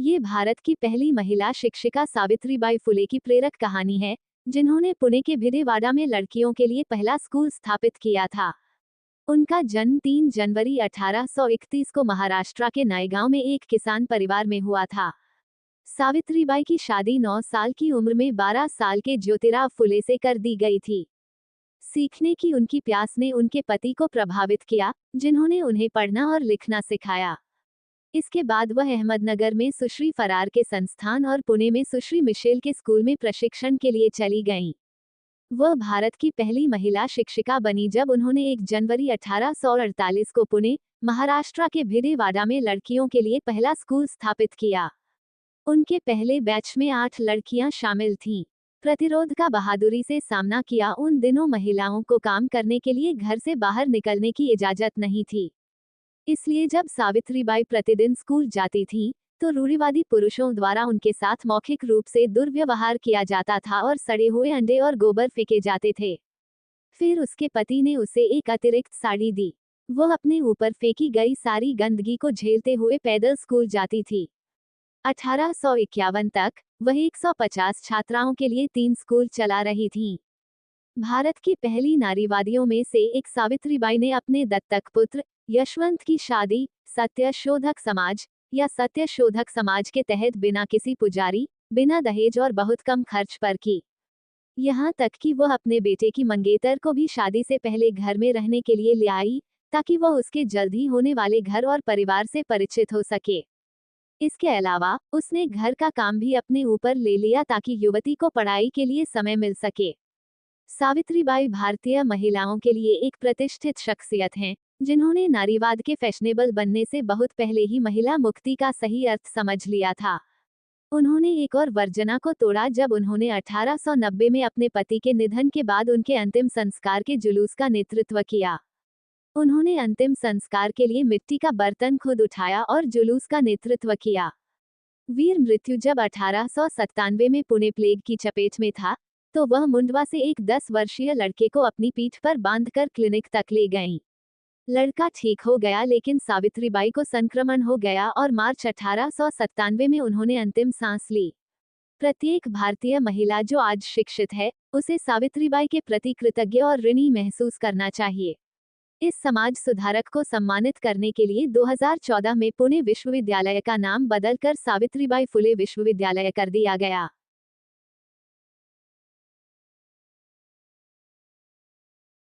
ये भारत की पहली महिला शिक्षिका सावित्रीबाई फुले की प्रेरक कहानी है, जिन्होंने पुणे के भिदेवाड़ा में लड़कियों के लिए पहला स्कूल स्थापित किया था। उनका जन्म 3 जनवरी 1831 को महाराष्ट्र के नायगांव में एक किसान परिवार में हुआ था। सावित्रीबाई की शादी 9 साल की उम्र में 12 साल के ज्योतिराव फुले से कर दी गई थी। सीखने की उनकी प्यास ने उनके पति को प्रभावित किया, जिन्होंने उन्हें पढ़ना और लिखना सिखाया। इसके बाद वह अहमदनगर में सुश्री फरार के संस्थान और पुणे में सुश्री मिशेल के स्कूल में प्रशिक्षण के लिए चली गईं। वह भारत की पहली महिला शिक्षिका बनी जब उन्होंने 1 जनवरी 1848 को पुणे, महाराष्ट्र के भिदेवाड़ा में लड़कियों के लिए पहला स्कूल स्थापित किया। उनके पहले बैच में 8 लड़कियां शामिल थीं। प्रतिरोध का बहादुरी से सामना किया। उन दिनों महिलाओं को काम करने के लिए घर से बाहर निकलने की इजाजत नहीं थी। इसलिए जब सावित्रीबाई प्रतिदिन स्कूल जाती थीं, तो रूढ़िवादी पुरुषों द्वारा उनके साथ मौखिक रूप से दुर्व्यवहार किया जाता था और सड़े हुए अंडे और गोबर फेंके जाते थे। फिर उसके पति ने उसे एक अतिरिक्त साड़ी दी। वह अपने ऊपर फेंकी गई सारी गंदगी को झेलते हुए पैदल स्कूल जाती थी। 1851 तक वह 150 छात्राओं के लिए 3 स्कूल चला रही थीं। भारत की पहली नारीवादियों में से एक सावित्रीबाई ने अपने दत्तक पुत्र यशवंत की शादी सत्यशोधक समाज या सत्यशोधक समाज के तहत बिना किसी पुजारी, बिना दहेज और बहुत कम खर्च पर की। यहाँ तक कि वह अपने बेटे की मंगेतर को भी शादी से पहले घर में रहने के लिए ले आई, ताकि वह उसके जल्द ही होने वाले घर और परिवार से परिचित हो सके। इसके अलावा उसने घर का काम भी अपने ऊपर ले लिया ताकि युवती को पढ़ाई के लिए समय मिल सके। सावित्रीबाई भारतीय महिलाओं के लिए एक प्रतिष्ठित शख्सियत हैं, जिन्होंने नारीवाद के फैशनेबल बनने से बहुत पहले ही महिला मुक्ति का सही अर्थ समझ लिया था। उन्होंने एक और वर्जना को तोड़ा जब उन्होंने 1890 में अपने पति के निधन के बाद उनके अंतिम संस्कार के जुलूस का नेतृत्व किया। उन्होंने अंतिम संस्कार के लिए मिट्टी का बर्तन खुद उठाया और जुलूस का नेतृत्व किया। वीर मृत्यु जब 1897 में पुणे प्लेग की चपेट में था, तो वह मुंडवा से एक 10 वर्षीय लड़के को अपनी पीठ पर बांधकर क्लिनिक तक ले गईं। लड़का ठीक हो गया, लेकिन सावित्रीबाई को संक्रमण हो गया और मार्च 1897 में उन्होंने अंतिम सांस ली। प्रत्येक भारतीय महिला जो आज शिक्षित है, उसे सावित्रीबाई के प्रति कृतज्ञ और ऋणी महसूस करना चाहिए। इस समाज सुधारक को सम्मानित करने के लिए 2014 में पुणे विश्वविद्यालय का नाम बदलकर सावित्रीबाई फुले विश्वविद्यालय कर दिया गया।